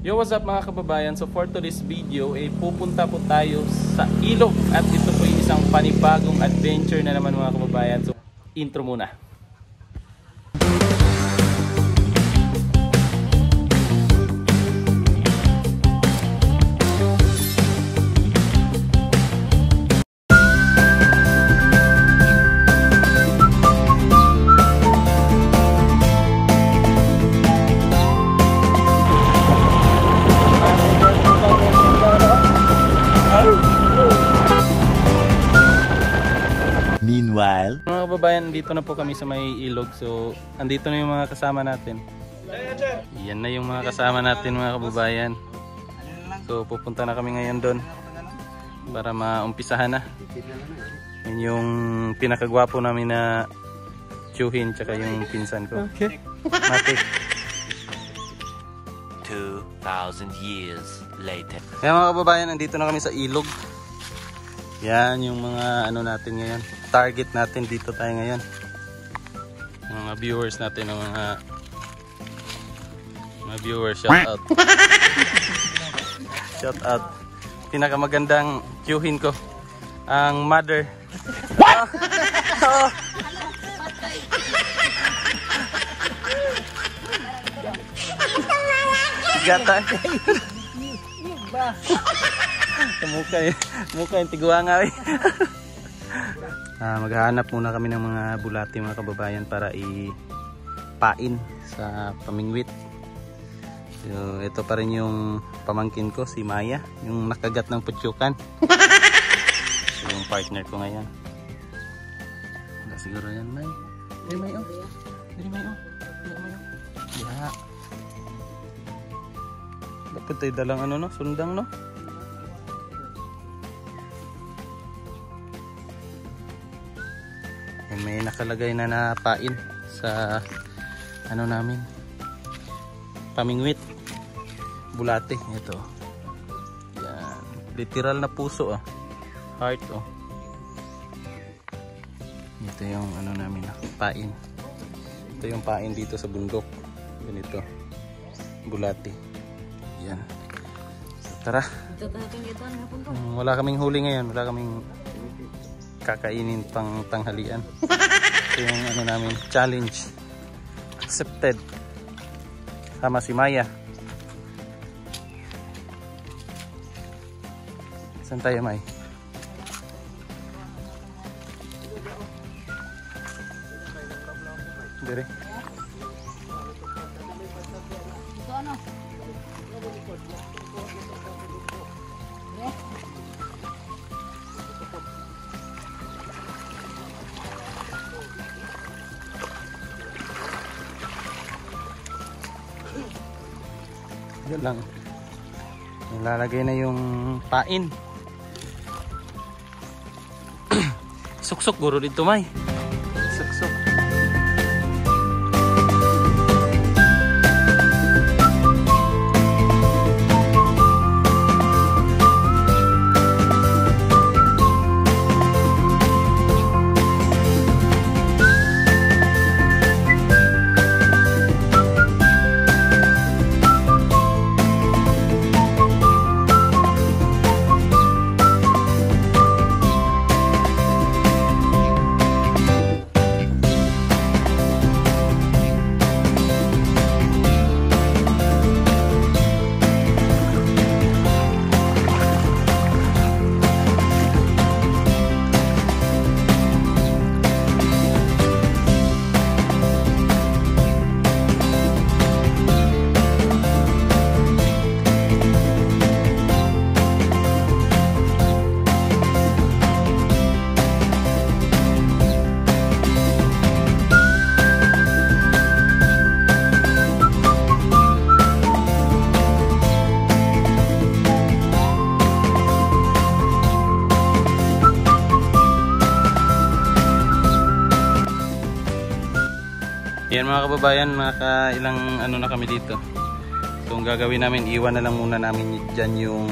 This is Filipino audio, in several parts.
Yo, what's up mga kababayan? So for today's video, pupunta po tayo sa ilog. At ito po yung isang panibagong adventure na naman mga kababayan. So intro muna. Meanwhile, Mga kababayan, dito na po kami sa may ilog. So andito na yung mga kasama natin. Yan na yung mga kasama natin mga kababayan. So pupunta na kami ngayon doon para maumpisahan na. Yan yung pinakagwapo namin na tiyuhin tsaka yung pinsan ko. Okay. Matik. 2,000 years later. Kaya mga kababayan, nandito na kami sa ilog. Yan yung mga ano natin ngayon. Target natin dito tayo ngayon. Yung mga viewers natin, yung mga viewers, shout out. Shout out. Pinakamagandang tiyuhin ko, ang mother. What? Gata. Mukha yung tiguanga. Maghahanap muna kami ng mga bulati mga kababayan para ipain sa pamingwit. So, ito pa rin yung pamangkin ko, si Maya, yung nakagat ng putyukan. So, yung partner ko ngayon. Wala siguro yan, May. Dali, May, oh. Dali, May, oh. Dali, May, oh. Yeah. Dapat tayo dalang ano, no? Sundang, no? May nakalagay na napain sa ano namin, pamingwit, bulate. Ito, yan, literal na puso, heart. Ito yung ano namin, pain. Ito yung pain dito sa bundok, ganito, bulate. Yan, so, tara. Wala kaming huli ngayon, wala kaming kakainin pang tanghalian. Ito yung ano namin, challenge accepted. Sama si Maya. Saan tayo, May? Dire. Yan lang. Nilalagay na yung pain. Suksok guro dito, May. Suksok. Yan mga kababayan, ilang ano na kami dito. So ang gagawin namin, iwan na lang muna namin dyan yung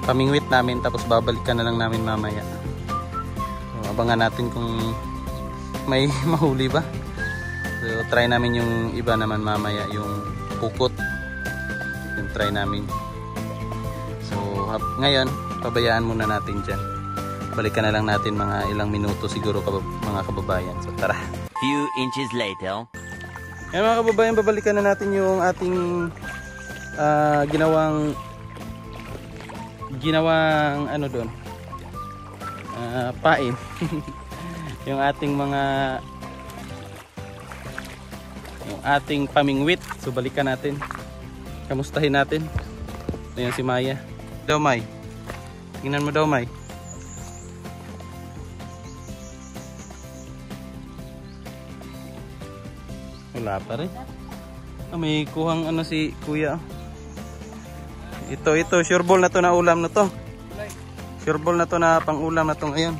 pamingwit namin, tapos babalikan na lang namin mamaya. So abangan natin kung may mahuli ba. So try namin yung iba naman mamaya, yung pukot. yung try namin. So ngayon pabayaan muna natin dyan. Balikan na lang natin mga ilang minuto siguro mga kababayan. So tara. Few inches later. Ngayon mga kababayan, babalikan na natin yung ating ginawang ano doon, pain. Yung ating pamingwit. So balikan natin, kamustahin natin. Ayan si Maya. Daw May, tingnan mo daw May. Wala pa rin. May kuhang ano si kuya. Ito sure ball na to na ulam na to. Sure ball na to na pang ulam na to ngayon.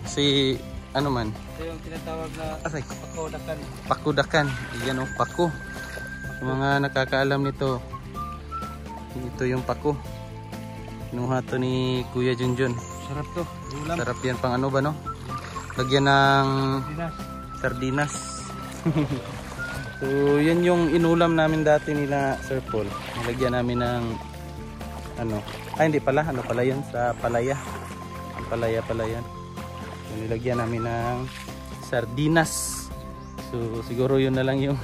Si ano man, ito yung tinatawag na pakudakan. Pakudakan. Iyan o, pako. Yung mga nakakaalam nito, ito yung pako. Kinuha to ni Kuya Junjun. Sarap to, ulam. Sarap yan, pang ano ba no? Lagyan ng sardinas. So yan yung inulam namin dati nila Sir Paul. Nilagyan namin ng ano, hindi pala, ano pala yun, sa palaya. Ang palaya yan. So, nilagyan namin ng sardinas. So siguro yun na lang yung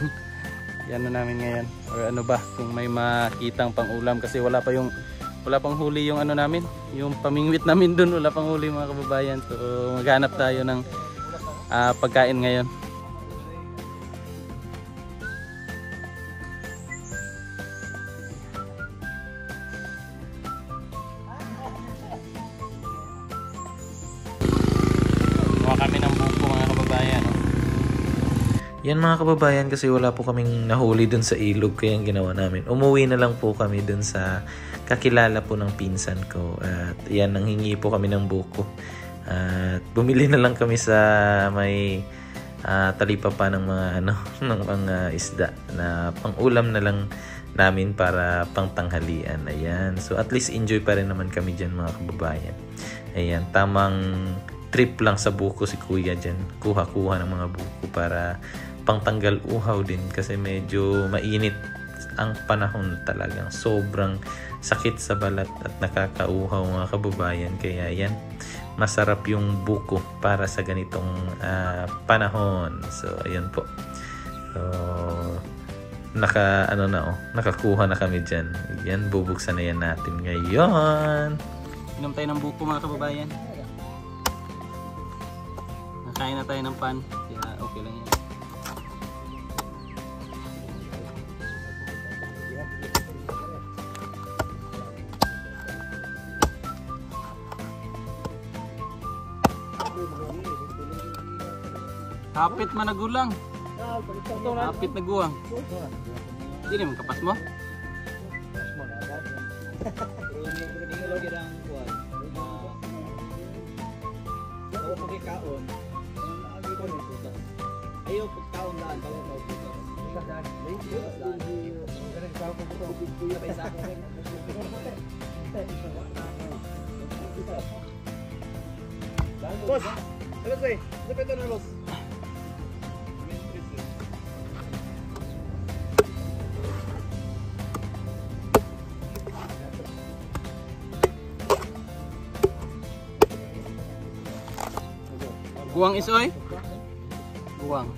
yan na namin ngayon. Or ano ba, kung may makitang pang ulam, kasi wala pang huli yung ano namin, yung pamingwit namin dun, wala pang huli mga kababayan. So maghanap tayo ng pagkain ngayon. Kami ng buko mga kababayan. Yan mga kababayan, kasi wala po kaming nahuli dun sa ilog, kaya ang ginawa namin, umuwi na lang po kami dun sa kakilala po ng pinsan ko. At yan, nanghingi po kami ng buko. At bumili na lang kami sa may talipapa ng mga ng mga isda na pang-ulam na lang namin para pang-tanghalian. Ayan. So at least enjoy pa rin naman kami dyan mga kababayan. Ayan, tamang trip lang sa buko si kuya dyan. Kuha-kuha ng mga buko para pangtanggal uhaw din, kasi medyo mainit ang panahon, talagang sobrang sakit sa balat at nakakauhaw mga kababayan. Kaya yan, masarap yung buko para sa ganitong panahon. So ayun po. So nakakuha na kami dyan. Yan, bubuksan na yan natin ngayon. Inom tayo ng buko mga kababayan. Nakain na tayo ng pan, kaya okay lang yan. Kapit man nagulang. Kapit naguwang. Hindi naman kapas mo? Ayaw pagkaon daan, bago ka uputan. Boss! Alas eh! Dapat ito na los! Guwang isoy? Guwang.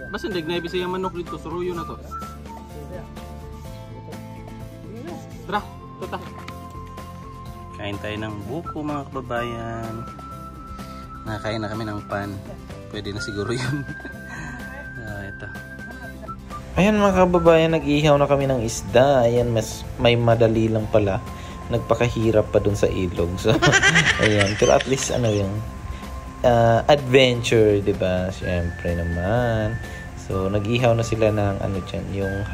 Basta hindi na ibig yung manok dito, suruyo na to. Tara, tuta. Kain tayo ng buko mga kababayan. Nakain na kami ng pan. Pwede na siguro yun. Ito. Ayan mga kababayan, nag-ihaw na kami ng isda. Ayan, may madali lang pala. Nagpakahirap pa dun sa ilog. So, ayan. Pero at least, yung adventure, diba? Siyempre naman. So, nag-ihaw na sila ng, yung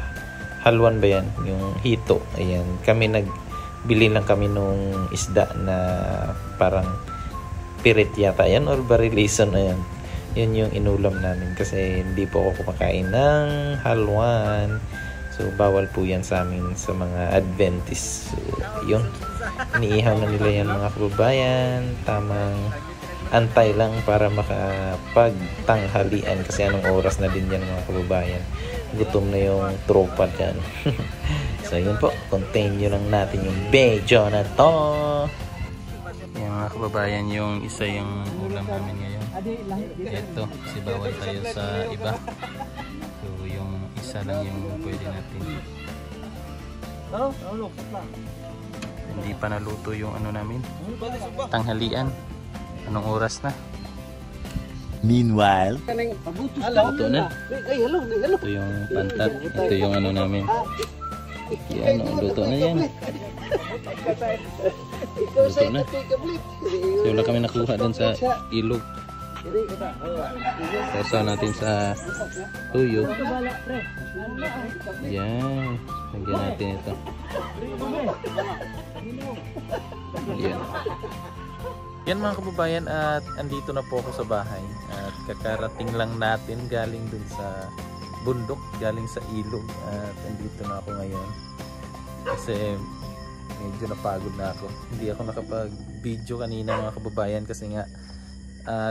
halwan ba yan? Yung hito. Ayan. Kami nagbili lang kami nung isda na parang pirit yata. Ayan, or barilison. Ayan. Yun yung inulam namin kasi hindi po ako kumakain ng halwan. So, bawal po yan sa amin sa mga Adventist. So, yun. Iniihaw na nila yan mga kababayan. Tamang antay lang para makapagtanghalian kasi anong oras na din yan mga kababayan. Gutom na yung tropa dyan. So yun po, continue lang natin yung video na to. Yan mga kababayan, yung isa yung ulam namin ngayon. Ito, kasi bawal tayo sa iba. So yung isa lang yung pwede natin. Hindi pa naluto yung ano namin, tanghalian. Anong oras na? Meanwhile, Luto na. Ito yung pantat. Ito yung ano namin. Yan, luto na yan. Luto na. So wala kami nakuha dun sa ilog. Sausaw natin sa tuyo. Yan. Lagyan natin ito. Yan. Yan mga kababayan, at andito na po ako sa bahay at kakarating lang natin galing dun sa bundok, galing sa ilog, at andito na ako ngayon kasi medyo napagod na ako. Hindi ako nakapag video kanina mga kababayan kasi nga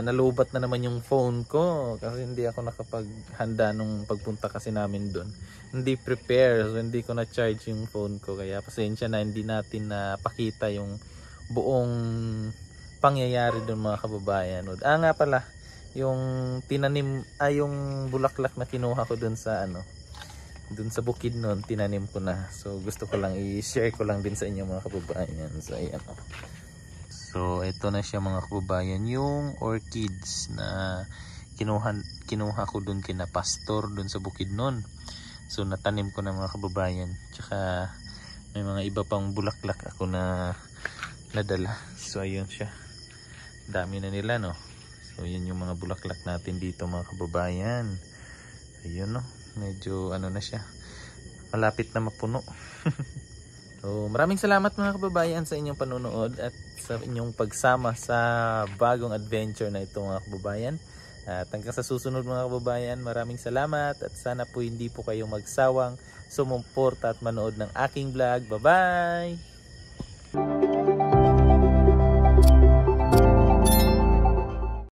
nalubat na naman yung phone ko kasi hindi ako nakapaghanda nung pagpunta kasi namin dun. Hindi prepare, so hindi ko na charge yung phone ko, kaya pasensya na hindi natin napakita yung buong pangyayari doon mga kababayan. Nga pala, yung tinanim yung bulaklak na kinuha ko doon sa doon sa bukid noon, tinanim ko na. So gusto ko lang i-share ko lang din sa inyo mga kababayan. So ayan. So ito na siya mga kababayan, yung orchids na kinuha ko doon kina Pastor doon sa bukid noon. So natanim ko na mga kababayan. Tsaka may mga iba pang bulaklak ako na nadala. So ayun siya. Dami na nila, no? So yan yung mga bulaklak natin dito mga kababayan. Ayun, no? Medyo ano na siya, malapit na mapuno. So maraming salamat mga kababayan sa inyong panonood at sa inyong pagsama sa bagong adventure na ito mga kababayan. At hanggang sa susunod mga kababayan, maraming salamat at sana po hindi po kayong magsawang sumuporta at manood ng aking vlog. Bye bye!